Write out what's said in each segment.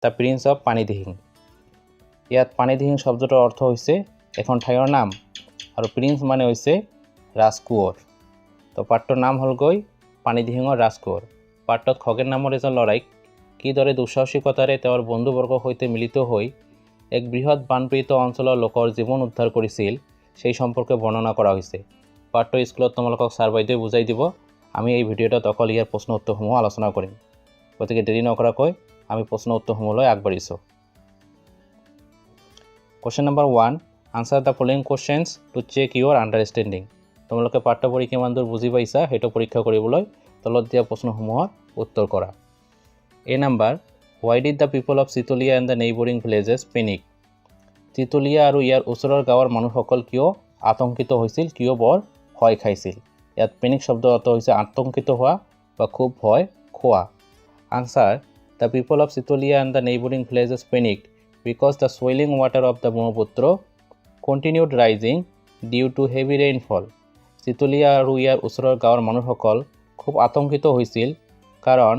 The prince of Panidihing. ইয়াত পানীদিহিং শব্দটোৰ অৰ্থ হৈছে এখন ঠাইৰ নাম আৰু প্ৰিন্স মানে হৈছে ৰাজকোঁৱৰ। তো পাঠটোৰ নাম হ'লগৈ পানীদিহিঙৰ ৰাজকোঁৱৰ। পাঠটোত খগেন নামৰ এজন ল'ৰাইক কিদৰে দুঃসাহসিকতাৰে তেওঁৰ বন্ধুবৰ্গৰ সৈতে মিলিত হৈ এক বৃহৎ বানপীড়িত অঞ্চলৰ লোকৰ জীৱন উদ্ধাৰ কৰিছিল সেই সম্পৰ্কে বৰ্ণনা কৰা হৈছে। পাঠটো স্কুলত তোমালোকক ছাৰ বাইদেৱে বুজাই দিব। আমি এই ভিডিঅ'টোত অকল ইয়াৰ প্ৰশ্ন উত্তৰসমূহ আলোচনা কৰিম। গতিকে দেৰি নকৰাকৈ আমি প্ৰশ্ন উত্তৰসমূহলৈ আগবাঢ়িছোঁ। Question number 1. Answer the following questions to check your understanding. তোমালোকে পাঠ্য পঢ়ি কিমান দূৰ বুজি পাইছা সেইটো পৰীক্ষা কৰিবলৈ তলত দিয়া প্ৰশ্নসমূহৰ উত্তৰ কৰা। A number. Why did the people of Sitolia and the neighboring villages panic? Sitolia আৰু ইয়াৰ ওচৰৰ গাঁৱৰ মানুহসকল কিয় আতংকিত হৈছিল, কিয় বৰ ভয় খাইছিল? ইয়াত পেনিক শব্দৰ অৰ্থ হৈছে আতংকিত হোৱা বা খুব ভয় খোৱা। Answer. The people of Sitolia and the neighboring villages panicked because the swelling water of the Brahmaputra continued rising due to heavy rainfall. Sitolia আৰু ইয়াৰ ওচৰৰ গাঁৱৰ মানুহসকল খুব আতংকিত হৈছিল কাৰণ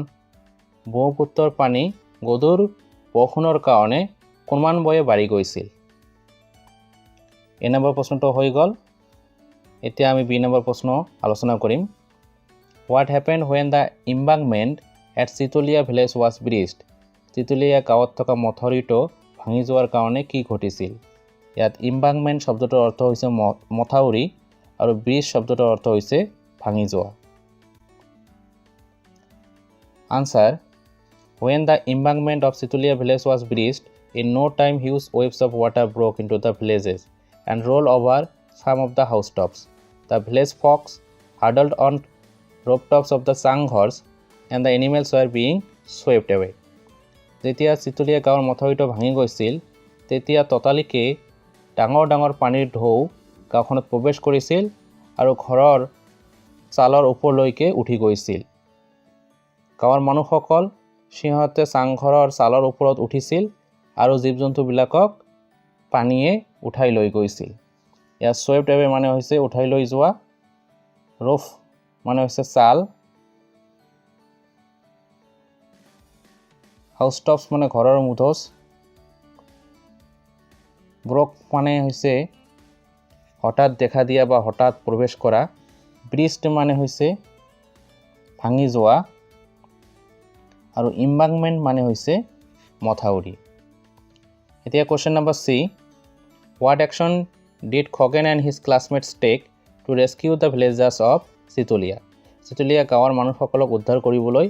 ব্ৰহ্মপুত্ৰৰ পানী গধুৰ বৰষুণৰ কাৰণে ক্ৰমান্বয়ে বাঢ়ি গৈছিল। এ নম্বৰ প্ৰশ্নটো হৈ গ'ল। এতিয়া আমি বি নম্বৰ প্ৰশ্ন আলোচনা কৰিম। What happened when the embankment at Sitolia village was breached? Sitolia গাঁৱত থকা মথাউৰিটো ভাঙি যোৱাৰ কাৰণে কি ঘটিছিল? ইয়াত embankment শব্দটোৰ অৰ্থ হৈছে মথাউৰি আৰু ব্ৰিজ শব্দটোৰ অৰ্থ হৈছে ভাঙি যোৱা। Answer. When the embankment of Sitolia village was breached, in no time huge waves of water broke into the villages and rolled over some of the housetops. The village folks huddled on rooftops of the sangghars and the animals were being swept away. যেতিয়া চিতলীয়া গাঁৱৰ মথাউৰিটো ভাঙি গৈছিল তেতিয়া ততালিকে ডাঙৰ ডাঙৰ পানীৰ ঢৌ গাঁওখনত প্ৰৱেশ কৰিছিল আৰু ঘৰৰ চালৰ ওপৰলৈকে উঠি গৈছিল। গাঁৱৰ মানুহসকল সিহঁতে চাংঘৰৰ চালৰ ওপৰত উঠিছিল আৰু জীৱ জন্তুবিলাকক পানীয়ে উঠাই লৈ গৈছিল। ইয়াত swept away মানে হৈছে উঠাই লৈ যোৱা, roof মানে হৈছে চাল, housetops মানে ঘৰৰ মুধচ, broke মানে হৈছে হঠাৎ দেখা দিয়া বা হঠাৎ প্ৰৱেশ কৰা, breached মানে হৈছে ভাঙি যোৱা আৰু embankment মানে হৈছে মথাউৰি। এতিয়া question number C. What action did Khoghen and his classmates take to rescue the villagers of Sitolia? Sitolia গাঁৱৰ মানুহসকলক উদ্ধাৰ কৰিবলৈ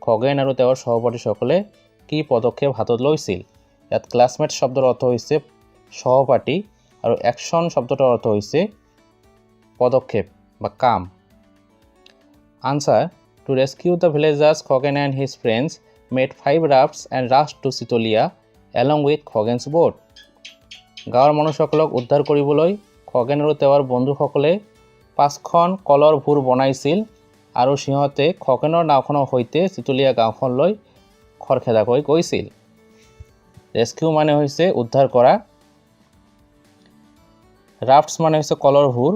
খগেন আৰু তেওঁৰ সহপাঠীসকলে কি পদক্ষেপ হাতত লৈছিল? ইয়াত ক্লাছমেট শব্দৰ অৰ্থ হৈছে সহপাঠী আৰু একশ্যন শব্দটোৰ অৰ্থ হৈছে পদক্ষেপ বা কাম। Answer. To rescue the villagers, Khoghen and his friends made 5 rafts and rushed to Sitolia along with Khoghen's boat. গাঁৱৰ মানুহসকলক উদ্ধাৰ কৰিবলৈ খগেন আৰু তেওঁৰ বন্ধুসকলে 5খন কলৰ ভূৰ বনাইছিল আৰু সিহঁতে খগেনৰ নাওখনৰ সৈতে চিতলীয়া গাঁওখনলৈ খৰখেদাকৈ গৈছিল। ৰেস্কিউ মানে হৈছে উদ্ধাৰ কৰা, ৰাফ্টছ মানে হৈছে কলৰ ভূৰ,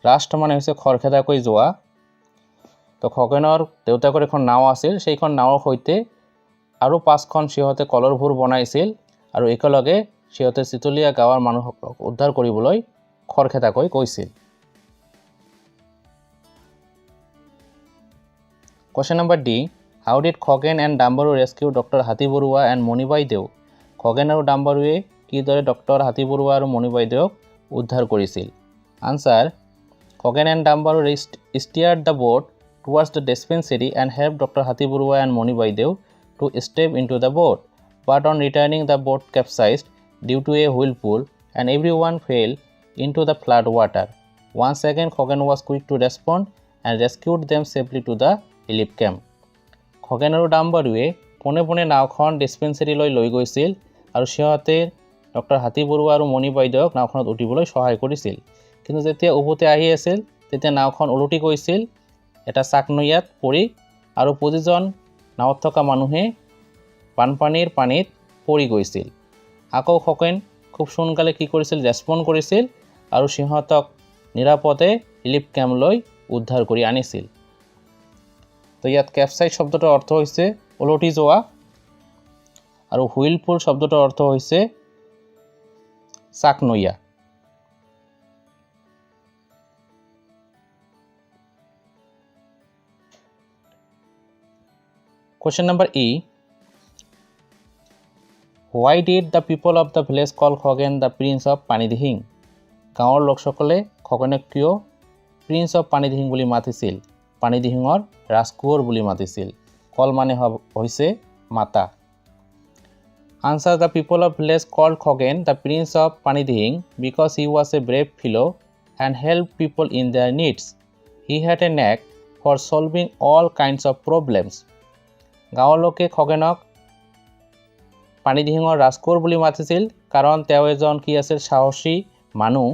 ৰাষ্ট মানে হৈছে খৰখেদাকৈ যোৱা। তো খগেনৰ দেউতাকৰ এখন নাও আছিল, সেইখন নাওৰ সৈতে আৰু 5খন সিহঁতে কলৰ ভূৰ বনাইছিল আৰু একেলগে সিহঁতে চিতলীয়া গাঁৱৰ মানুহসকলক উদ্ধাৰ কৰিবলৈ খৰখেদাকৈ গৈছিল। Question number D. How did Khoghen and Dambaru rescue Dr. Hathi Barua and Monibai Deo? Khagen আৰু ডাম্বাৰুৱে কিদৰে ডক্টৰ হাতী বৰুৱা আৰু মণিবাই দেওক উদ্ধাৰ কৰিছিল? Answer. Khoghen and Dambaru steered the boat towards the dispensary and helped Dr. Hathi Barua and Monibai Deo to step into the boat. But on returning, the boat capsized due to a whirlpool and everyone fell into the flood water. Once again, Khoghen was quick to respond and rescued them safely to the relief camp. Khagen আৰু ডাম্বাৰুৱে পোনে পোনে নাওখন ডিস্পেন্সাৰীলৈ লৈ গৈছিল আৰু সিহঁতে doctor হাতী বৰুৱা আৰু মণি বাইদেউক নাওখনত উঠিবলৈ সহায় কৰিছিল। কিন্তু যেতিয়া উভতি আহি আছিল তেতিয়া নাওখন ওলটি গৈছিল, এটা চাকনৈয়াত পৰি আৰু প্ৰতিজন নাৱত থকা মানুহে বানপানীৰ পানীত পৰি গৈছিল। আকৌ খগেন খুব সোনকালে কি কৰিছিল, ৰেছপন্ড কৰিছিল আৰু সিহঁতক নিৰাপদে ৰিলিফ কেম্পলৈ উদ্ধাৰ কৰি আনিছিল। তো ইয়াত কেপচাইজ শব্দটোৰ অৰ্থ হৈছে ওলটি যোৱা আৰু হুইলফুল শব্দটোৰ অৰ্থ হৈছে Saknoiya. Question number E. Why did the people of the village call Khoghen the Prince of Panidihing? গাঁৱৰ লোকসকলে খগেনক কিয় প্ৰিন্স অফ পানীদিহিং বুলি মাতিছিল? পানীদিহিঙৰ ৰাজকুঁৱৰ বুলি মাতিছিল। কল মানে হৈছে মাতা। Answer: The people of village called Khoghen the Prince of Panidihing because he was a brave fellow and helped people in their needs. He had a knack for solving all kinds of problems. গাঁৱৰ লোকে খগেনক পানীদিহিঙৰ ৰাজকুঁৱৰ বুলি মাতিছিল কাৰণ তেওঁ এজন কি আছিল সাহসী মানুহ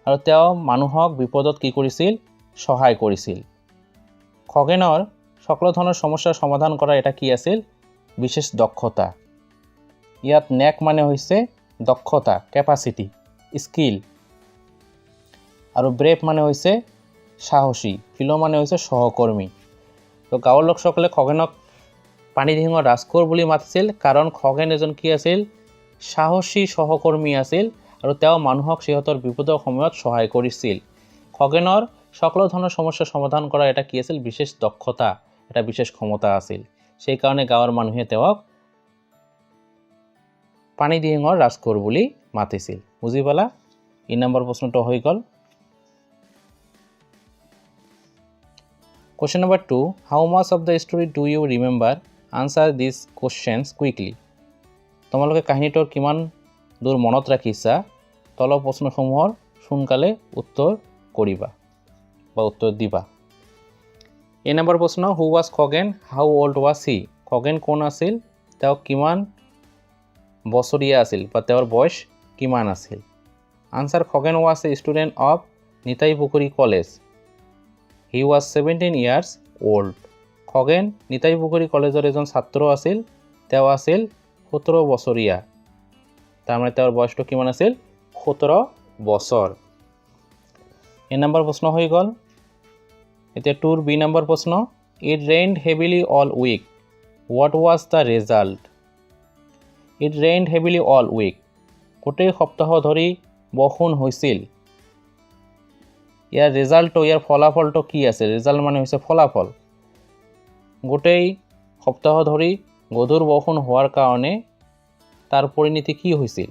আৰু তেওঁ মানুহক বিপদত কি কৰিছিল সহায় কৰিছিল। খগেনৰ সকলো ধৰণৰ সমস্যাৰ সমাধান কৰা এটা কি আছিল বিশেষ দক্ষতা। ইয়াত নেক মানে হৈছে দক্ষতা কেপাসিটি স্কিল আৰু ব্ৰেভ মানে হৈছে সাহসী ফিলো মানে হৈছে সহকৰ্মী। তো গাঁৱৰ লোকসকলে খগেনক পানীদিহিঙৰ ৰাজকুঁৱৰ বুলি মাতিছিল কাৰণ খগেন এজন কি আছিল সাহসী সহকৰ্মী আছিল আৰু তেওঁ মানুহক সিহঁতৰ বিপদৰ সময়ত সহায় কৰিছিল। খগেনৰ সকলো ধৰণৰ সমস্যাৰ সমাধান কৰা এটা কি আছিল বিশেষ দক্ষতা এটা বিশেষ ক্ষমতা আছিল। সেই কাৰণে গাঁৱৰ মানুহে তেওঁক পানীদিহিঙৰ ৰাজকুঁৱৰ বুলি মাতিছিল। বুজি পালা? ই নম্বৰ প্ৰশ্নটো হৈ গ'ল। Question number 2. How much of the story do you remember? Answer these questions quickly. তোমালোকে কাহিনীটোৰ কিমান দূৰ মনত ৰাখিছা তলৰ প্ৰশ্নসমূহৰ সোনকালে উত্তৰ কৰিবা বা উত্তৰ দিবা। এই নম্বৰ প্ৰশ্ন Who was Khoghen? How old was he? Khagen কোন আছিল? তেওঁ কিমান বছৰীয়া আছিল বা তেওঁৰ বয়স কিমান আছিল? Answer: Khoghen was a student of Nitai Pukhuri College. He was 17 years old. Khagen Nitai পুখুৰী কলেজৰ এজন ছাত্ৰ আছিল। তেওঁ আছিল 17 বছৰীয়া। তাৰমানে তেওঁৰ বয়সটো কিমান আছিল 17 বছৰ। এই নম্বৰ প্ৰশ্ন হৈ গ'ল। এতিয়া 2 বি নম্বৰ প্ৰশ্ন It rained heavily all week. What was the result? It rained heavily all week. গোটেই সপ্তাহ ধৰি বৰষুণ হৈছিল। ইয়াৰ ৰিজাল্টটো ইয়াৰ ফলাফলটো কি আছে? ৰিজাল্ট মানে হৈছে ফলাফল। গোটেই সপ্তাহ ধৰি গধুৰ বৰষুণ হোৱাৰ কাৰণে তাৰ পৰিণতি কি হৈছিল?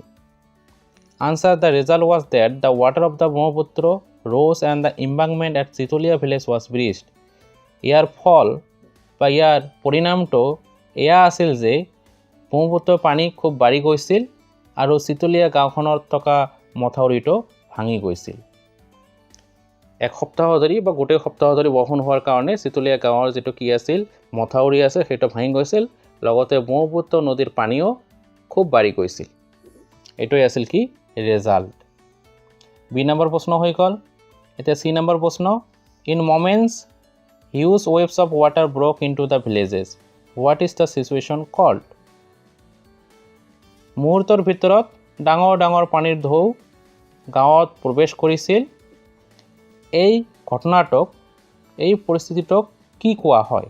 Answer: The result was that the water of the Brahmaputra rose and the embankment at Sitolia village was breached. ইয়াৰ ফল বা ইয়াৰ পৰিণামটো এয়া আছিল যে ব্ৰহ্মপুত্ৰৰ পানী খুব বাঢ়ি গৈছিল আৰু চিতলীয়া গাঁওখনত থকা মথাউৰিটো ভাঙি গৈছিল। এক সপ্তাহ ধৰি বা গোটেই সপ্তাহ ধৰি বৰষুণ হোৱাৰ কাৰণে চিতলীয়া গাঁৱৰ যেটো কি আছিল মথাউৰি আছে সেইটো ভাঙি গৈছিল লগতে ব্ৰহ্মপুত্ৰ নদীৰ পানীও খুব বাঢ়ি গৈছিল। এটোই আছিল কি ৰিজাল্ট। বি নম্বৰ প্ৰশ্ন হৈ গ'ল। এতিয়া সি নম্বৰ প্ৰশ্ন In moments huge waves of water broke into the villages. What is the situation called? মুহূৰ্তৰ ভিতৰত ডাঙৰ ডাঙৰ পানীৰ ঢৌ গাঁৱত প্ৰৱেশ কৰিছিল। এই ঘটনাটোক এই পৰিস্থিতিটোক কি কোৱা হয়?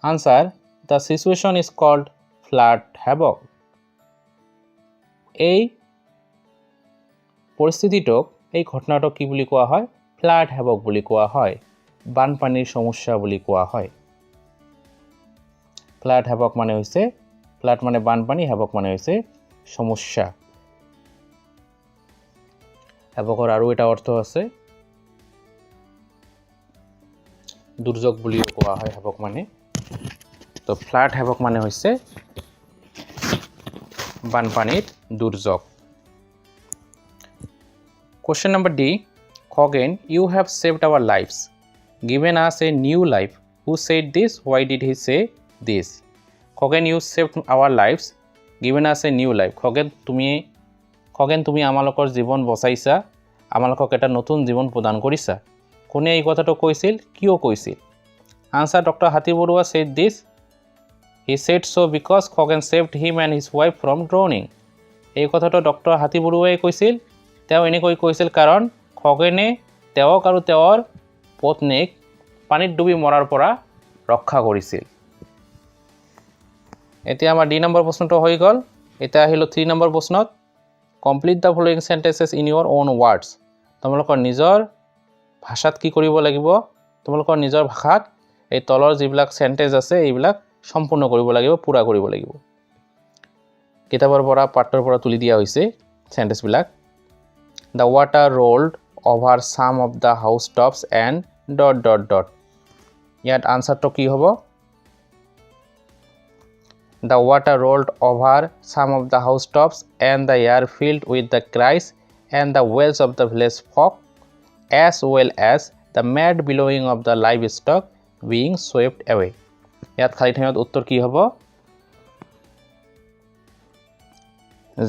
Answer: The situation is called flood havoc. এই পৰিস্থিতিটোক এই ঘটনাটোক কি বুলি কোৱা হয়? ফ্লাড হ্যাভক বুলি কোৱা হয়। বানপানীৰ সমস্যা বুলি কোৱা হয়। ফ্লাড হ্যাভক মানে হৈছে ফ্লাড মানে বানপানী হ্যাভক মানে হৈছে সমস্যা। হ্যাভকৰ আৰু এটা অৰ্থ আছে দুৰ্যোগ বুলি কোৱা হয় হ্যাভক মানে। তো ফ্লাড হ্যাভক মানে হৈছে বানপানীৰ দুৰ্যোগ। Question number D. Khoghen, you have saved our lives, given us a new life. Who said this? Why did he say this? Khoghen, you saved our lives, given us a new life. Khoghen, তুমি আমালোকৰ জীৱন বচাইছা, আমালোকক এটা নতুন জীৱন প্ৰদান কৰিছা। কোনে এই কথাটো কৈছিল? কিয় কৈছিল? Answer: Dr. Hathi Barua said this. He said so because Khoghen saved him and his wife from drowning. এই কথাটো ডক্টৰ হাতী বৰুৱাই কৈছিল। তেওঁ এনেকৈ কৈছিল কাৰণ খগেনে তেওঁক আৰু তেওঁৰ পত্নীক পানীত ডুবি মৰাৰ পৰা ৰক্ষা কৰিছিল এতিয়া আমাৰ ডি নম্বৰ প্ৰশ্নটো হৈ গ'ল এতিয়া আহিলো 3 নম্বৰ প্ৰশ্নত complete the following sentences in your own words তোমালোকৰ নিজৰ ভাষাত কি কৰিব লাগিব তোমালোকৰ নিজৰ ভাষাত এই তলৰ যিবিলাক সেন্টেন্স আছে এইবিলাক সম্পূৰ্ণ কৰিব লাগিব পুৰা কৰিব লাগিব কিতাপৰ পৰা পাঠৰ পৰা তুলি দিয়া হৈছে সেন্টেন্স বিলাক The water rolled over some of the housetops and ... ইয়াত আনসারটো কি হ'ব The water rolled over some of the housetops and the air filled with the cries and the wails of the village folk as well as the mad bellowing of the livestock being swept away ইয়াত খালি ঠাইত উত্তৰ কি হ'ব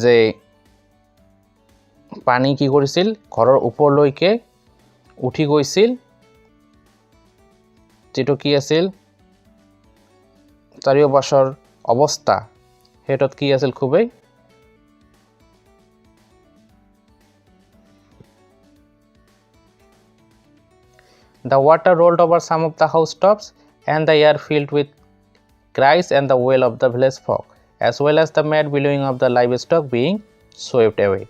যে পানী কি কৰিছিল ঘৰৰ ওপৰলৈকে উঠি গৈছিল যেটো কি আছিল চাৰিওপাশৰ অৱস্থা হেতত কি আছিল খুবেই The water rolled over some of the housetops and the air filled with cries and the wail of the village folk as well as the mad bellowing of the livestock being swept away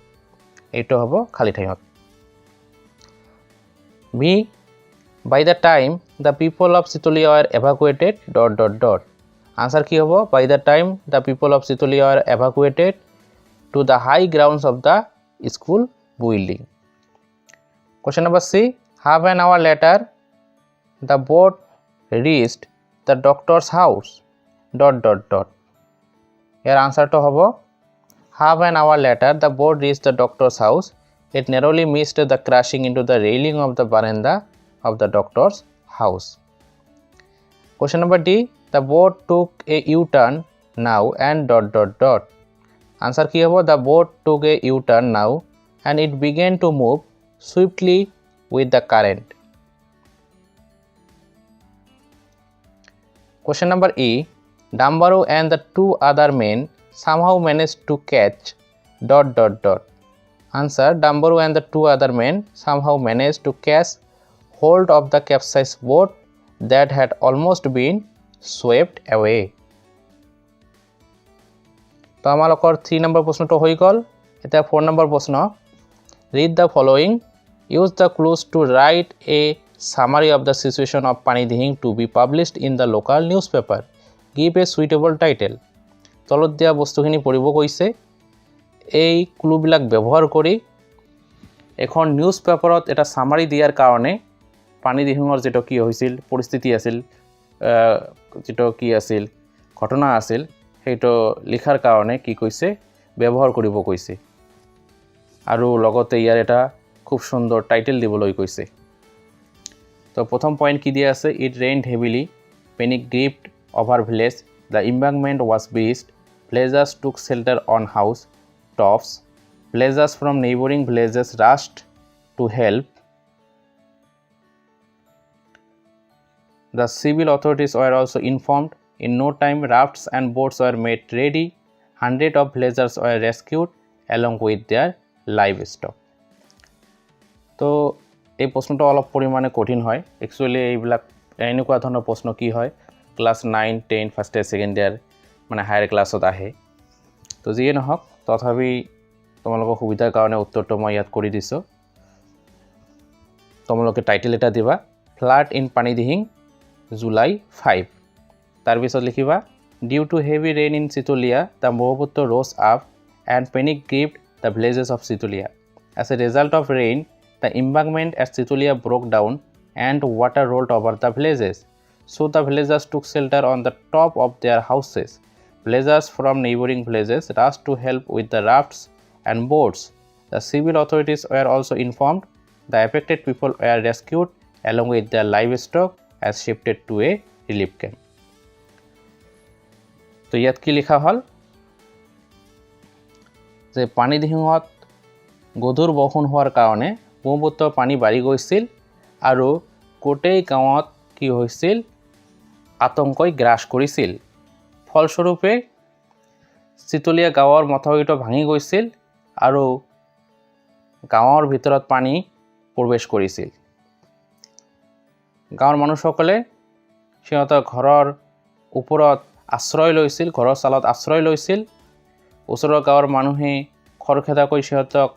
এটো হ'ব খালি ঠাইত B By the time the people of Sitolia were evacuated ... Answer কি হ'ব By the time the people of Sitolia were evacuated to the high grounds of the school building. Question number C Half an hour later the boat reached the doctor's house ... Here answer to হ'ব Half an hour later the boat reached the doctor's house. It narrowly missed the crashing into the railing of the veranda of the doctor's house. Question number D The boat took a U-turn now and ... Answer কি হ'ব The boat took a U-turn now and it began to move swiftly with the current. Question number E Dambaru and the two other men somehow managed to catch ... Answer Dambaru and the two other men somehow managed to catch hold of the capsized boat that had almost been swept away. তো আমালোকৰ 3 number প্ৰশ্নটো হৈ গ'ল এতিয়া 4 number প্ৰশ্ন Read the following Use the clues to write a summary of the situation of Pani Dihing to be published in the local newspaper. Give a suitable title. তলত দিয়া বস্তুখিনি পঢ়িব কৈছে এই ক্লুবিলাক ব্যৱহাৰ কৰি এখন নিউজ পেপাৰত এটা সামাৰি দিয়াৰ কাৰণে পানী দিহিঙৰ যেটো কি হৈছিল পৰিস্থিতি আছিল যেটো কি আছিল ঘটনা আছিল হেটো লিখাৰ কাৰণে কি কৈছে ব্যৱহাৰ কৰিব কৈছে আৰু লগতে ইয়াৰ এটা খুব সুন্দৰ টাইটেল দিবলৈ কৈছে তো প্ৰথম পইণ্ট কি দিয়া আছে It rained heavily panic gripped over village the embankment was breached villagers took shelter on house tops villagers from neighboring villages rushed to help the civil authorities were also informed in no time rafts and boats were made ready hundreds of villagers were rescued along with their livestock তো এই প্ৰশ্নটো অলপ পৰিমাণে কঠিন হয় actually এইবিলাক এনেকুৱা ধৰণৰ প্ৰশ্ন কি হয় ক্লাস 9 10 ফাৰ্স্ট ইয়াৰ সেকেন্ড ইয়াৰ মানে হায়াৰ ক্লাসত আহে তো যিয়ে নহওক তথাপি তোমালোকৰ সুবিধাৰ কাৰণে উত্তৰটো মই ইয়াত কৰি দিছো তোমালোকে টাইটেল এটা দিবা ফ্লাড ইন পানী দিহিং July 5 তাৰ পিছত লিখিবা Due to heavy rain in Sitolia the Brahmaputra rose up and panic gripped the villages of Sitolia as a result of rain the embankment at Sitolia broke down and water rolled over the villages so the villagers took shelter on the top of their houses villagers from neighboring villages rushed to help with the rafts and boats the civil authorities were also informed the affected people were rescued along with their livestock as shifted to a relief camp তো ইয়াত কি লিখা হল যে পানী দিহিঙত গধুৰ বৰষুণ হোৱাৰ কাৰণে ব্ৰহ্মপুত্ৰৰ পানী বাঢ়ি গৈছিল আৰু কোটেই গাঁৱত কি হৈছিল আতংকই গ্ৰাস কৰিছিল ফলস্বৰূপে চিতলিয়া গাঁৱৰ মথাউৰিটো ভাঙি গৈছিল আৰু গাঁৱৰ ভিতৰত পানী প্ৰৱেশ কৰিছিল গাঁৱৰ মানুহসকলে সিহঁতৰ ঘৰৰ ওপৰত আশ্ৰয় লৈছিল, ঘৰৰ চালত আশ্ৰয় লৈছিল। ওচৰৰ গাঁৱৰ মানুহে খৰখেদাকৈ সিহঁতক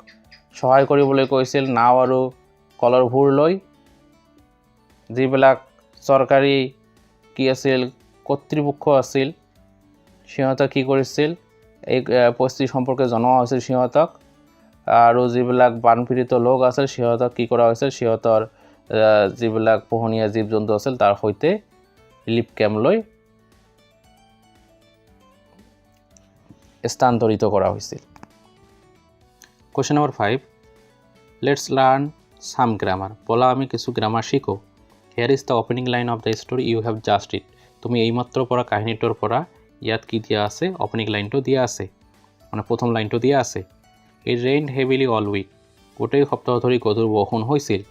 সহায় কৰিবলৈ কৈছিল নাও আৰু কলৰ ভূৰ লৈ। যিবিলাক চৰকাৰী কি আছিল কৰ্তৃপক্ষ আছিল সিহঁতক কি কৰিছিল এই পৰিস্থিতি সম্পৰ্কে জনোৱা হৈছিল সিহঁতক। আৰু যিবিলাক বানপীড়িত লোক আছিল সিহঁতক কি কৰা হৈছিল সিহঁতৰ যিবিলাক পোহনীয়া জীৱ জন্তু আছিল তাৰ সৈতে ৰিলিফ কেম্পলৈ স্থানান্তৰিত কৰা হৈছিল। Question number 5. Let's learn some grammar. বলা আমি কিছু গ্রামার শিখো। Here is the opening line of the story you have just read. তুমি এইমাত্র পড়া কাহিনীটোৰ পৰা ইয়াত কি দিয়া আছে ওপেনিং লাইনটো দিয়া আছে, মানে প্ৰথম লাইনটো দিয়া আছে। It rained heavily all week. গোটেই সপ্তাহ ধৰি গধুৰ বৰষুণ হৈছিল।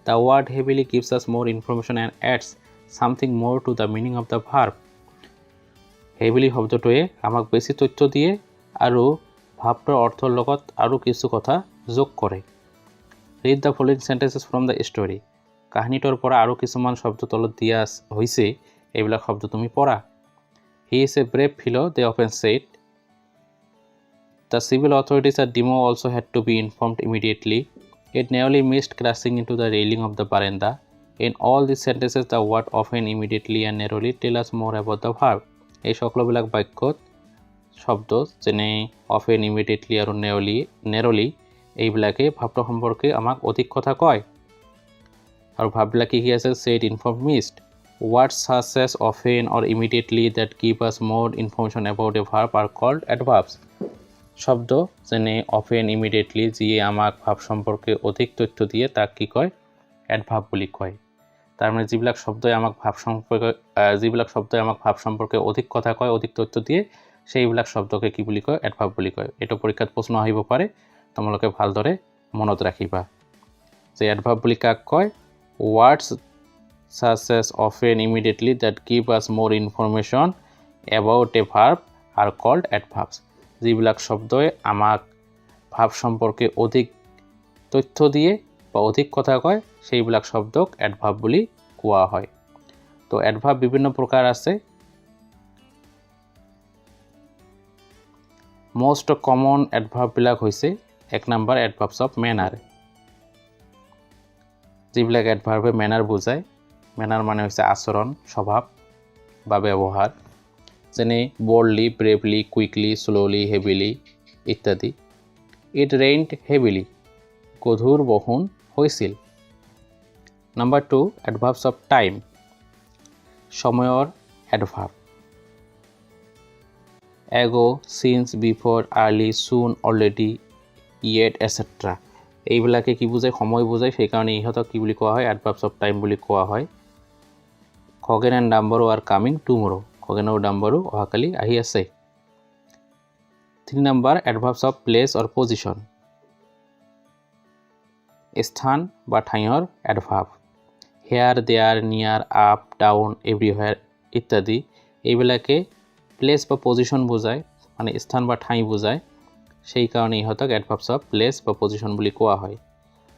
The word heavily gives us more information and adds something more to the meaning of the verb. Heavily শব্দটোৱে আমাক বেছি তথ্য দিয়ে আৰু ভাৱটোৰ অৰ্থৰ লগত আৰু কিছু কথা যোগ কৰে। Read the following sentences from the story. কাহিনীটোৰ পৰা আৰু কিছুমান শব্দ তলত দিয়া হৈছে, এইবিলাক শব্দ তুমি পঢ়া। He is a brave fellow, they often said. The civil authorities at Demo also had to be informed immediately. It nearly missed crashing into the railing of the veranda. In all these sentences, the word often, immediately and narrowly tell us more about the verb. এই সকলোবিলাক বাক্যত শব্দ যেনে often, immediately আৰু narrowly এইবিলাকে ভাৱটো সম্পৰ্কে আমাক অধিক কথা কয়। আৰু ভাৱবিলাক কি আছে said, informed, missed. Words such as often or immediately that give us more information about a verb are called adverbs. শব্দ যেনে often, immediately যিয়ে আমাক ভাৱ সম্পৰ্কে অধিক তথ্য দিয়ে তাক কি কয় এডভাৰ্ব বুলি কয়। তাৰ মানে যিবিলাক শব্দই আমাক ভাৱ সম্পৰ্কে অধিক কথা কয়, অধিক তথ্য দিয়ে, সেইবিলাক শব্দকে কি বুলি কয় এডভাৰ্ব বুলি কয়। এইটো পৰীক্ষাত প্ৰশ্ন আহিব পাৰে, তোমালোকে ভালদৰে মনত ৰাখিবা যে এডভাৰ্ব বুলি কাক কয়। Words such as often, immediately that give us more information about a verb are called adverbs. যিবিলাক শব্দই আমাক ভাৱ সম্পৰ্কে অধিক তথ্য দিয়ে বা অধিক কথা কয় সেইবিলাক শব্দক এডভাৰ্ব বুলি কোৱা হয়। তো এডভাৰ্ব বিভিন্ন প্ৰকাৰ আছে। মোষ্ট কমন এডভাৰ্ববিলাক হৈছে 1 নম্বৰ এডভাৰ্বছ অফ মেনাৰ। যিবিলাক এডভাৰ্বে মেনাৰ বুজায়, মেনাৰ মানে হৈছে আচৰণ, স্বভাৱ বা ব্যৱহাৰ, যেনে boldly, bravely, quickly, slowly, heavily ইত্যাদি। It rained heavily. গধুৰ বৰষুণ হৈছিল। Number 2, adverbs of time. সময়ৰ adverb. Ago, since, before, early, soon, already, yet, etc. এইবিলাকে কি বুজায় সময় বুজায়, সেইকাৰণে ইহঁতক কি বুলি কোৱা হয় adverbs of time বুলি কোৱা হয়। Khoghen and Dambaro are coming tomorrow. Khagen আৰু ডাম্বাৰু অহাকালি আহি আছে। 3 number adverbs of place or position. স্থান বা ঠাইৰ adverb. Here, there, near, up, down, everywhere ইত্যাদি এইবিলাকে প্লেচ বা পজিশ্যন বুজায়, মানে স্থান বা ঠাই বুজায়, সেইকাৰণে ইহঁতক adverbs of place বা পজিশ্যন বুলি কোৱা হয়।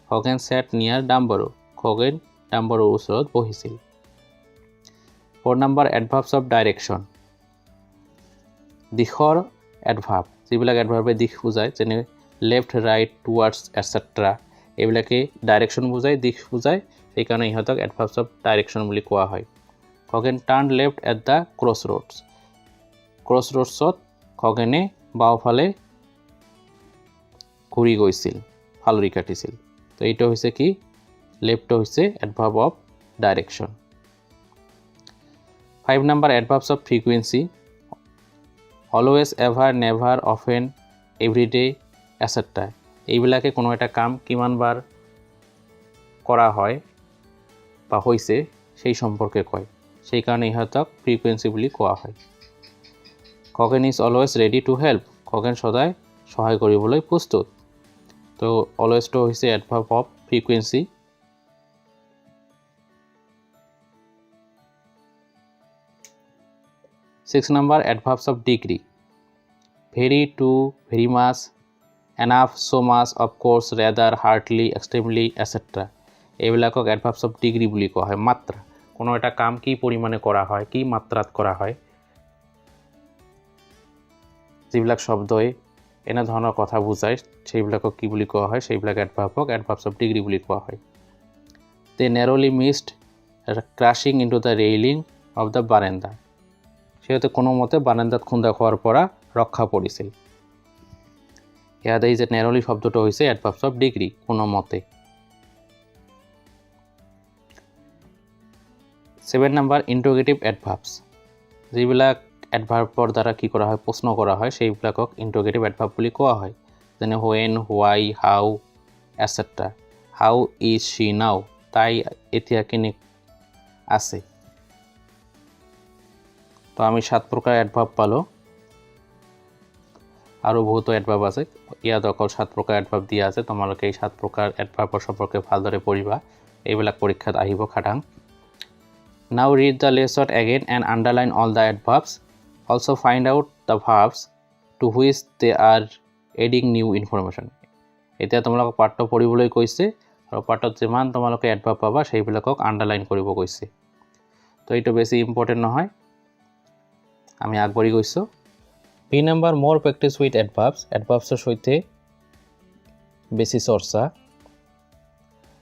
Khoghen sat near Dambaro. Khagen ডাম্বাৰুৰ ওচৰত বহিছিল। 4 নম্বৰ adverbs of direction. দিশৰ adverb. যিবিলাক adverbে দিশ বুজায়, যেনে left, right, towards, etc. এইবিলাকে ডাইৰেকশ্যন বুজায়, দিশ বুজায়, সেইকাৰণে ইহঁতক adverbs of direction বুলি কোৱা হয়। Khoghen turned left at the crossroads. ক্ৰছৰোডছত খগেনে বাওঁফালে ঘূৰি গৈছিল, ফালৰি কাটিছিল। তো এইটো হৈছে কি লেফ্ট হৈছে adverb of direction। 5 number adverbs of frequency. Always, ever, never, often, every day, etc. এইবিলাকে কোনো এটা কাম কিমানবাৰ কৰা হয় বা হৈছে সেই সম্পৰ্কে কয়, সেইকাৰণে ইহঁতক ফ্ৰিকুৱেঞ্চি বুলি কোৱা হয়। Khoghen is always ready to help. Khagen সদায় সহায় কৰিবলৈ প্ৰস্তুত। তো অলৱেজটো হৈছে adverb of frequency। 6 number adverbs of degree. Very, to, very much, enough, so much, of course, rather, hardly, extremely, etc. এইবিলাকক adverbs of degree বুলি কোৱা হয়, মাত্ৰা। কোনো এটা কাম কি পৰিমাণে কৰা হয়, কি মাত্ৰাত কৰা হয়, যিবিলাক শব্দই এনে ধৰণৰ কথা বুজায় সেইবিলাকক কি বুলি কোৱা হয়, সেইবিলাক এডভাৰ্বক এডভাৰ্বছ অফ ডিগ্ৰী বুলি কোৱা হয়। They nearly missed crashing into the railing of the veranda, সিহঁতে কোনোমতে বাৰাণ্ডাত খুন্দা খোৱাৰ পৰা ৰক্ষা পৰিছিল। ইয়াত এই যে নেৰলি শব্দটো হৈছে এডভাৰ্বছ অফ ডিগ্ৰী, কোনোমতে। 7 নম্বৰ ইণ্টাৰোগেটিভ এডভাৰ্বছ, যিবিলাক এডভাৰ্বৰ দ্বাৰা কি কৰা হয়, প্ৰশ্ন কৰা হয়, সেইবিলাকক ইণ্টাৰোগেটিভ এডভাৰ্ব বুলি কোৱা হয়। যেনে when, why, how etcetera. How is she now, তাই এতিয়া কেনে আছে। তো আমি 7 প্ৰকাৰ এডভাৰ্ব পালোঁ, আৰু বহুতো এডভাৰ্ব আছে, ইয়াত অকল 7 প্ৰকাৰ এডভাৰ্ব দিয়া আছে। তোমালোকে এই 7 প্ৰকাৰ এডভাৰ্বৰ সম্পৰ্কে ভালদৰে পঢ়িবা, এইবিলাক পৰীক্ষাত আহিব খাটাং। Now read the lesson again and underline all the adverbs. Also find out the verbs to which they are adding new information. এতিয়া তোমালোকক পাঠটো পঢ়িবলৈ কৈছে, আৰু পাঠত যিমান তোমালোকে এডভাৰ্ব পাবা সেইবিলাকক আণ্ডাৰলাইন কৰিব কৈছে। তো এইটো বেছি ইম্পৰ্টেণ্ট নহয়, আমি আগবাঢ়ি গৈছোঁ। বি নম্বৰ মোৰ প্ৰেক্টিছ উইথ এডভাৰ্বছ, এডভাৰ্বছৰ সৈতে বেছি চৰ্চা।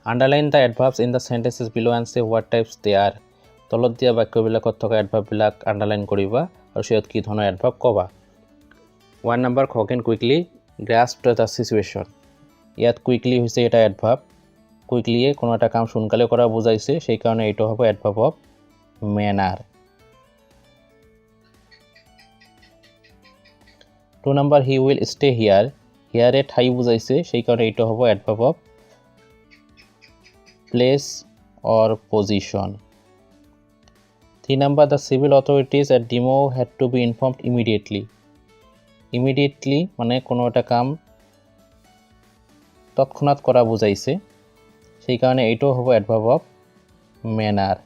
Underline the adverbs in the sentences below' and say what types they are. তলত দিয়া বাক্যবিলাকত থকা এডভাৰ্ববিলাক আণ্ডাৰলাইন কৰিবা আৰু সিহঁত কি ধৰণৰ এডভাৰ্ব ক'বা। 1 নম্বৰ খগেন কুইকলি গ্ৰাস্পড দ্য চিচুৱেশ্যন। ইয়াত কুইকলি হৈছে এটা এডভাৰ্ব, কুইকলিয়ে কোনো এটা কাম সোনকালে কৰা বুজাইছে, সেইকাৰণে এইটো হ'ব adverb of manner. 2 number he will stay here, হিয়াৰে ঠাই বুজাইছে, সেইকাৰণে এইটো হ'ব adverb of place or position. 3 number the civil authorities at Demo had to be informed immediately. Immediately মানে কোনো এটা কাম তৎক্ষণাৎ কৰা বুজাইছে, সেই কাৰণে এইটো হ'ব adverb of manner.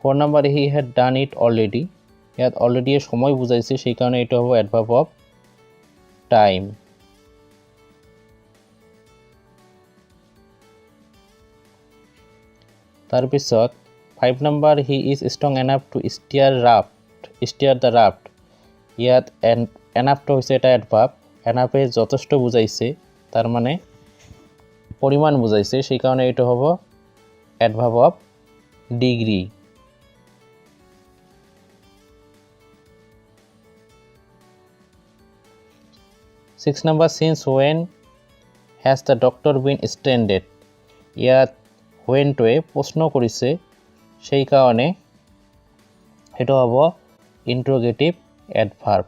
4 number he had done it already, ইয়াত অলৰেডি সময় বুজাইছে, সেই কাৰণে এইটো হ'ব এডভাৰ্ব অফ টাইম। তাৰপিছত 5 number he is strong enough to steer the raft. ইয়াত এনাফটো হৈছে এটা এডভাৰ্ব, এনাফে যথেষ্ট বুজাইছে, তাৰ মানে পৰিমাণ বুজাইছে, সেইকাৰণে এইটো হ'ব adverb of degree. 6 number since when has the doctor been stranded. ইয়াত ৱেনটোৱে প্ৰশ্ন কৰিছে, সেইকাৰণে সেইটো হ'ব interrogative adverb.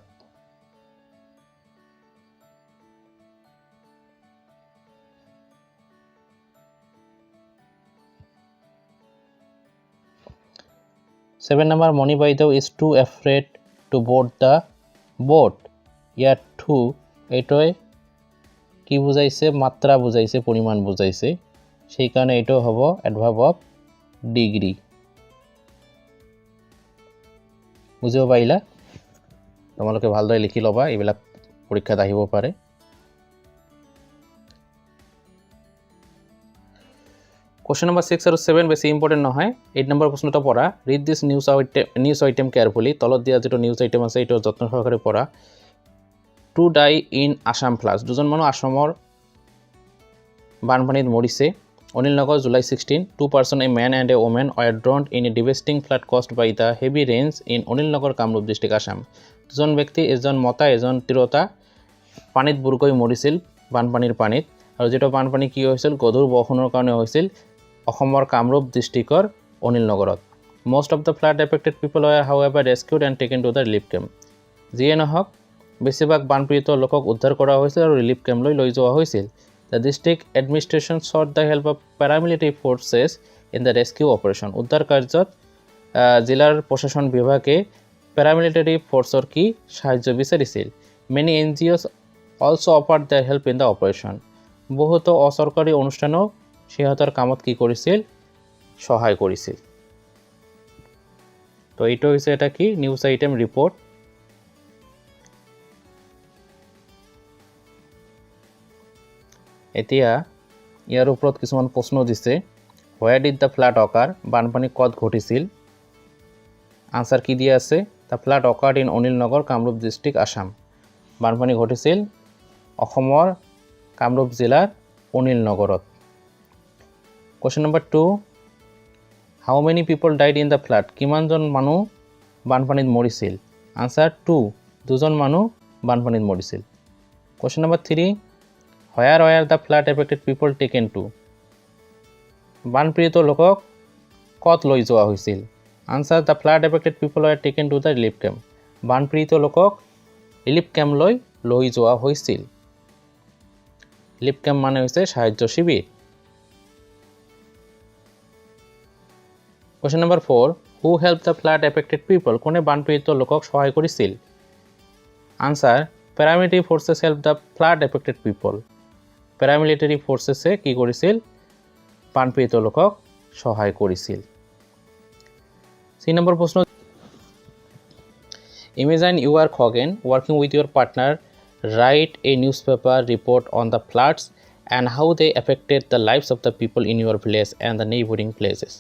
Seven number Moni Baidao is too afraid to board the boat. ইয়াত টু এইটোৱে কি বুজাইছে, মাত্ৰা বুজাইছে, পৰিমাণ বুজাইছে, সেইকাৰণে এইটো হ'ব এডভাৰ্ব অফ ডিগ্ৰী। বুজিব পাৰিলা? তোমালোকে ভালদৰে লিখি ল'বা, এইবিলাক পৰীক্ষাত আহিব পাৰে। Question number 6 আৰু 7 বেছি ইম্পৰ্টেণ্ট নহয়। 8 নম্বৰ প্ৰশ্নটো পঢ়া। ৰিড দিছ নিউজ আইটেম কেয়াৰফুলি। তলত দিয়া যিটো নিউজ আইটেম আছে এইটো যত্ন সহকাৰে পঢ়া। To die in Assam flash. দুজন মানুহ আসামৰ বানপানীত মৰিছে। অনিল নগৰ July 16। 2 person, a man and a woman, were drowned in a devastating flood caused by the heavy rains in Anil Nagar Kamrup district Assam. দুজন ব্যক্তি, এজন মতা এজন তিৰোতা, পানীত বুৰকৈ মৰিছিল বানপানীৰ পানীত, আৰু যেটো বানপানী কি হৈছিল, গধুৰ বৰষুণৰ কাৰণে হৈছিল অসমৰ কামৰূপ ডিষ্ট্ৰিক্টৰ অনিল নগৰত। Most of the flood affected people were however rescued and taken to the relief camp. যিয়ে নহওক বেছিভাগ বানপীড়িত লোকক উদ্ধাৰ কৰা হৈছিল আৰু ৰিলিফ কেম্পলৈ লৈ যোৱা হৈছিল। The district administration sought the help of paramilitary forces in the rescue operation. উদ্ধাৰ কাৰ্যত জিলাৰ প্ৰশাসন বিভাগে paramilitary ফ'ৰ্চৰ কি সাহায্য বিচাৰিছিল। Many NGOs also offered their help in the operation. বহুতো অচৰকাৰী অনুষ্ঠানেও সিহঁতৰ কামত কি কৰিছিল, সহায় কৰিছিল। তো এইটো হৈছে এটা কি নিউজ আইটেম ৰিপৰ্ট। এতিয়া ইয়াৰ ওপৰত কিছুমান প্ৰশ্ন দিছে হোয়াৰ ডিড দ্য ফ্লাড অকাৰ বানপানী ক'ত ঘটিছিল আনসাৰ কি দিয়া আছে the flood অকাৰ্ড in Anil Nagar Kamrup district Assam বানপানী ঘটিছিল অসমৰ কামৰূপ জিলাৰ অনিল নগৰত question number 2 how many people died in the flood কিমানজন মানুহ বানপানীত মৰিছিল আনসাৰ 2 দুজন মানুহ বানপানীত মৰিছিল question number 3 where the flood affected people taken to বানপীড়িত লোকক ক'ত লৈ যোৱা হৈছিল answer the flood affected people are taken to the relief camp বানপীড়িত লোকক ৰিলিফ কেম্পলৈ লৈ যোৱা হৈছিল ৰিলিফ কেম্প মানে হৈছে সাহায্য শিবিৰ question number 4 who help the flood affected people কোনে বানপীড়িত লোকক সহায় কৰিছিল answer paramilitary forces help the flood affected people paramilitary ফৰ্চেছে কি কৰিছিল বানপীড়িত লোকক সহায় কৰিছিল 3 নম্বৰ প্ৰশ্ন imagine you are Khagen working with your partner write a newspaper report on the floods and how they affected the lives of the people in your village and the neighboring places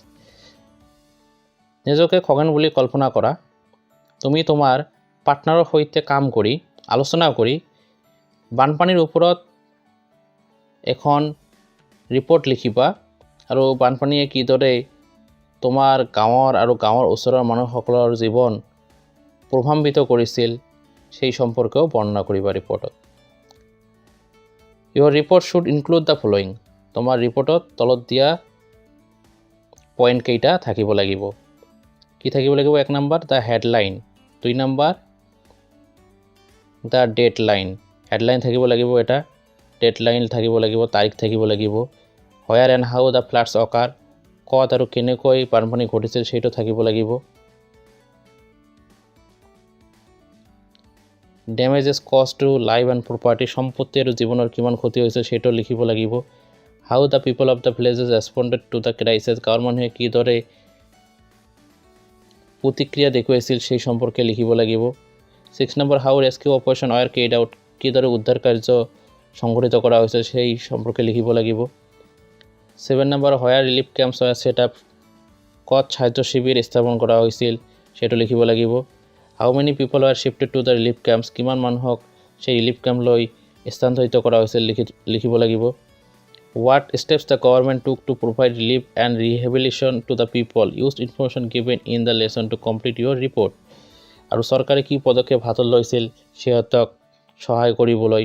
নিজকে খগেন বুলি কল্পনা কৰা তুমি তোমাৰ পাৰ্টনাৰৰ সৈতে কাম কৰি আলোচনা কৰি বানপানীৰ ওপৰত এখন ৰিপৰ্ট লিখিবা আৰু বানপানীয়ে কিদৰে তোমাৰ গাঁৱৰ আৰু গাঁৱৰ ওচৰৰ মানুহসকলৰ জীৱন প্ৰভাৱিত কৰিছিল সেই সম্পৰ্কেও বৰ্ণনা কৰিবা ৰিপৰ্টত Your report should include the following তোমাৰ ৰিপৰ্টত তলত দিয়া পইণ্ট কেইটা থাকিব লাগিব কি থাকিব লাগিব 1 number the headline 2 number the deadline headline থাকিব লাগিব এটা ডেডলাইন থাকিব লাগিব তাৰিখ থাকিব লাগিব where and how the floods occur ক'ত আৰু কেনেকৈ বানপানী ঘটিছিল সেইটো থাকিব লাগিব damages cause to life and property সম্পত্তি আৰু জীৱনৰ কিমান ক্ষতি হৈছে সেইটো লিখিব লাগিব how the people of the villages responded to the crisis গাঁৱৰ মানুহে কিদৰে প্ৰতিক্ৰিয়া দেখুৱাইছিল সেই সম্পৰ্কে লিখিব লাগিব 6 নম্বৰ হাউ ৰেস্কিউ অপাৰেশ্যন আৰ কেড আউট কিদৰে উদ্ধাৰ কাৰ্য সংঘটিত কৰা হৈছে সেই সম্পৰ্কে লিখিব লাগিব 7 number where relief camps are set up ক'ত সাহায্য শিবিৰ স্থাপন কৰা হৈছিল সেইটো লিখিব লাগিব how many people are shifted to the relief camps কিমান মানুহক সেই ৰিলিফ কেম্পলৈ স্থানান্তৰিত কৰা হৈছিল লিখিব লাগিব what steps the government took to provide relief and rehabilitation to the people use information given in the lesson to complete your report আৰু চৰকাৰে কি পদক্ষেপ হাতত লৈছিল সিহঁতক সহায় কৰিবলৈ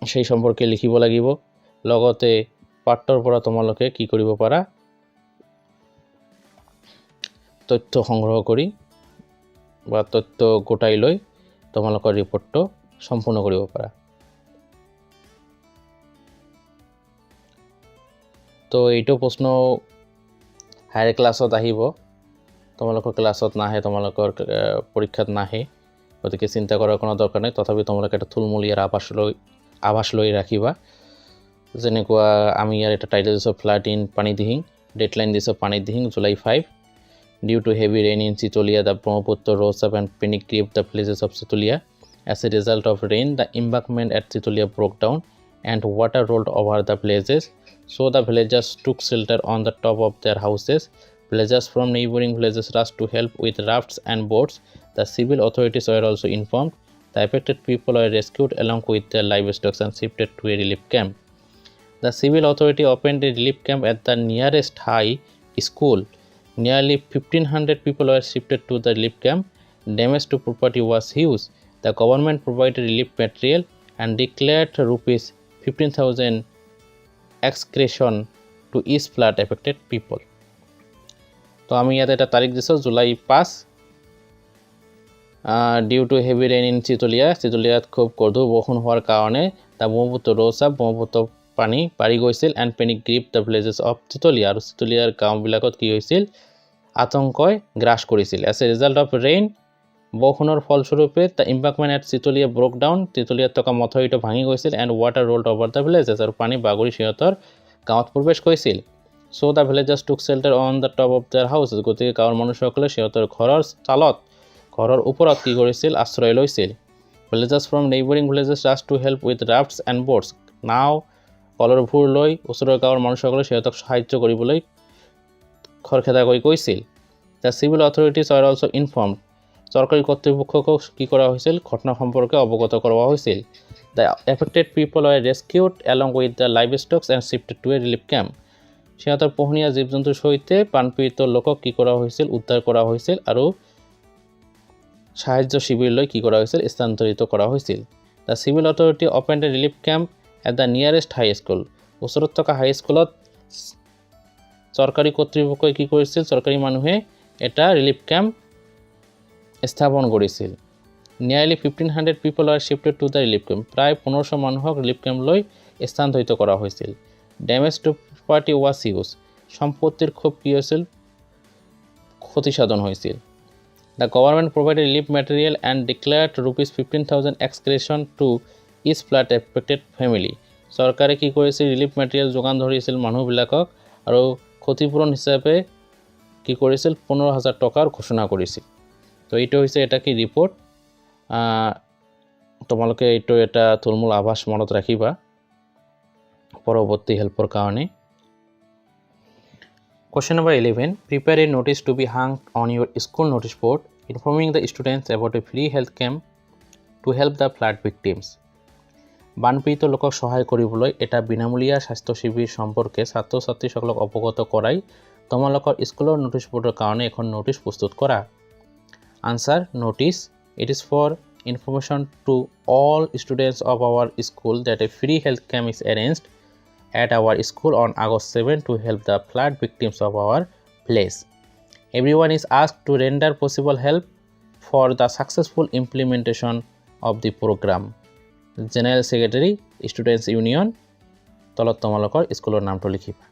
সেই সম্পৰ্কে লিখিব লাগিব লগতে পাঠৰ পৰা তোমালোকে কি কৰিব পাৰা তথ্য সংগ্ৰহ কৰি বা তথ্য গোটাই লৈ তোমালোকৰ ৰিপৰ্টটো সম্পূৰ্ণ কৰিব পাৰা তো এইটো প্ৰশ্ন হায়াৰ ক্লাছত আহিব তোমালোকৰ ক্লাছত নাহে তোমালোকৰ পৰীক্ষাত নাহে গতিকে চিন্তা কৰাৰ কোনো দৰকাৰ নাই তথাপি তোমালোকে এটা থুলমূলীয়াৰ আভাস লৈ ৰাখিবা যেনেকুৱা আমি ইয়াৰ এটা টাইটেল দিছোঁ ফ্লাড ইন পানীদিহিং ডেডলাইন দিছোঁ Panidihing July 5 Due to heavy rain in Sitolia, the Brahmaputra rose up and panic gripped the villages of Sitolia. As a result of rain, the embankment at Sitolia broke down and water rolled over the villages. So the villagers took shelter on the top of their houses. Villagers from neighboring villages rushed to help with rafts and boats. The civil authorities were also informed. The affected people were rescued along with their livestock and shifted to a relief camp. The civil authority opened a relief camp at the nearest high school. Nearly 1,500 people were shifted to the relief camp. Damage to property was huge. The government provided relief material and declared rupees 15,000 excretion to each flood affected people. তো আমি ইয়াতে এটা তাৰিখ দিছোঁ July 5 due to heavy rain in চিতলিয়াত খুব গধুৰ বৰষুণ হোৱাৰ কাৰণে the Brahmaputra rose up Brahmaputra পানী বাঢ়ি গৈছিল and panic grip the villages of Chitalia আৰু চিতলিয়াৰ গাঁওবিলাকত কি হৈছিল আতংকই গ্ৰাস কৰিছিল as a result of rain বৰষুণৰ ফলস্বৰূপে the embankment at Chitalia broke down চিতলিয়াত থকা মথাউৰিটো ভাঙি গৈছিল and water rolled over the villages আৰু পানী বাগৰি সিহঁতৰ গাঁৱত প্ৰৱেশ কৰিছিল চ' the villages took shelter on the top of their houses গতিকে গাঁৱৰ মানুহসকলে সিহঁতৰ ঘৰৰ চালত ঘৰৰ ওপৰত কি কৰিছিল আশ্ৰয় লৈছিল villages from neighbouring villages rush to help with rafts and boats নাও কলৰ ভূৰ লৈ ওচৰৰ গাঁৱৰ মানুহসকলে সিহঁতক সাহায্য কৰিবলৈ খৰখেদা কৰি কৈছিল। The civil authorities R also' ইনফৰ্মড, চৰকাৰী কৰ্তৃপক্ষকো কি কৰা হৈছিল, ঘটনা সম্পৰ্কে অৱগত কৰোৱা হৈছিল। The affected people are rescued along with the live stocks and shifted to a relief camp. সিহঁতৰ পোহনীয়া জীৱ জন্তুৰ সৈতে বানপীড়িত লোকক কি কৰা হৈছিল, উদ্ধাৰ কৰা হৈছিল আৰু সাহায্য শিবিৰলৈ কি কৰা হৈছিল, স্থানান্তৰিত কৰা হৈছিল। The civil authority opened a relief camp at the nearest high school. ওচৰত থকা হাইস্কুলত চৰকাৰী কৰ্তৃপক্ষই কি কৰিছিল, চৰকাৰী মানুহে এটা ৰিলিফ কেম্প স্থাপন কৰিছিল। Nearly 1500 people are shifted to the relief camp. প্ৰায় 1500 মানুহক ৰিলিফ কেম্পলৈ স্থানান্তৰিত কৰা হৈছিল। Damage to property was huge. সম্পত্তিৰ খুব কি হৈছিল, ক্ষতিসাধন হৈছিল। The government provided relief material and declared ₹15,000 ex gratia to each flood affected family. চৰকাৰে কি কৰিছিল, ৰিলিফ মেটেৰিয়েল যোগান ধৰিছিল মানুহবিলাকক আৰু ক্ষতিপূৰণ হিচাপে কি কৰিছিল, 15,000 টকাৰ ঘোষণা কৰিছিল। তো এইটো হৈছে এটা কি ৰিপৰ্ট, তোমালোকে এইটো এটা থুলমূল আভাস মনত ৰাখিবা পৰৱৰ্তী হেল্পৰ কাৰণে। Question number 11. Prepare a notice to be hung on your school notice board informing the students about a free health camp to help the flood victims. বানপীড়িত লোকক সহায় কৰিবলৈ এটা বিনামূলীয়া স্বাস্থ্য শিবিৰ সম্পৰ্কে ছাত্ৰ ছাত্ৰীসকলক অৱগত কৰাই তোমালোকৰ স্কুলৰ নোটিছ বৰ্ডৰ কাৰণে এখন নোটিছ প্ৰস্তুত কৰা। Answer, notice, it is for information to all students of our school that a free health camp is arranged at our school on August 7 to help the flood victims of our place. Everyone is asked to render possible help for the successful implementation of the program. General Secretary, Students Union, তলত তোমালোকৰ স্কুলৰ নামটো লিখিবা।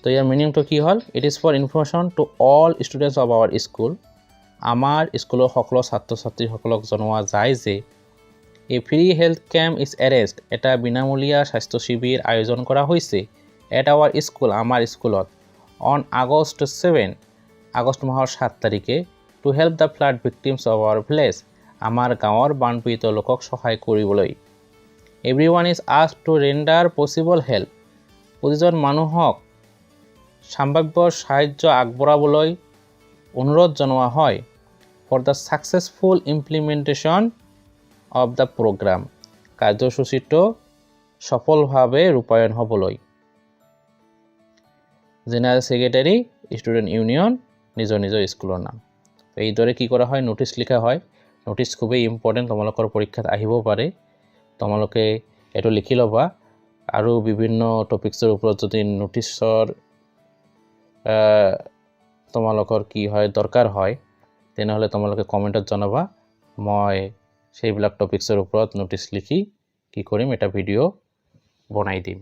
তো ইয়াৰ মিনিংটো কি হ'ল, it is for information to all students of our school. আমাৰ স্কুলৰ সকলো ছাত্ৰ ছাত্ৰীসকলক জনোৱা যায় যে a free health camp is arranged, এটা বিনামূলীয়া স্বাস্থ্য শিবিৰ আয়োজন কৰা হৈছে এট আৱাৰ স্কুল, আমাৰ স্কুলত, অন আগষ্ট 7, আগষ্ট মাহৰ 7 তাৰিখে, to help the flood victims of our village, আমাৰ গাঁৱৰ বানপীড়িত লোকক সহায় কৰিবলৈ। Everyone is asked to render possible help, প্ৰতিজন মানুহক সম্ভাৱ্য সাহায্য আগবঢ়াবলৈ অনুৰোধ জনোৱা হয়। For the successful implementation of the programme, কাৰ্যসূচীটো সফলভাৱে ৰূপায়ণ হ'বলৈ। জেনেৰেল ছেক্ৰেটাৰী, ষ্টুডেণ্ট ইউনিয়ন, নিজৰ নিজৰ স্কুলৰ নাম। এইদৰে কি কৰা হয়, নোটিছ লিখা হয়। নোটিছ খুবেই ইম্পৰ্টেণ্ট, তোমালোকৰ পৰীক্ষাত আহিব পাৰে, তোমালোকে এইটো লিখি ল'বা। আৰু বিভিন্ন টপিকছৰ ওপৰত যদি নোটিছৰ তোমালোকৰ কি হয় দৰকাৰ হয়, তেনেহ'লে তোমালোকে কমেণ্টত জনাবা। মই সেইবিলাক টপিকছৰ ওপৰত নোটিছ লিখি কি কৰিম, এটা ভিডিঅ' বনাই দিম।